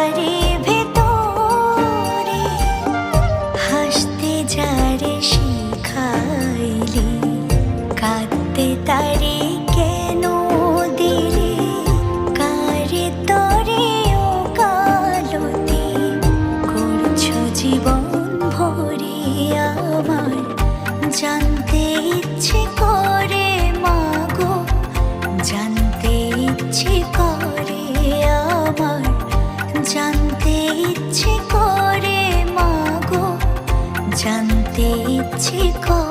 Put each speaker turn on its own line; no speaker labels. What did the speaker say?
তারে ভেতরে হাসতে যারে শিখাইলি, কাঁদতে তারে কেন দিলি, কারে তরে ও কালতি করছো জীবন ভরে আমার। জানতে ইচ্ছে করে মাগো, জানতে ইচ্ছে করে আমার, জানতে ইচ্ছে করে মাগো, জানতে ইচ্ছে করে।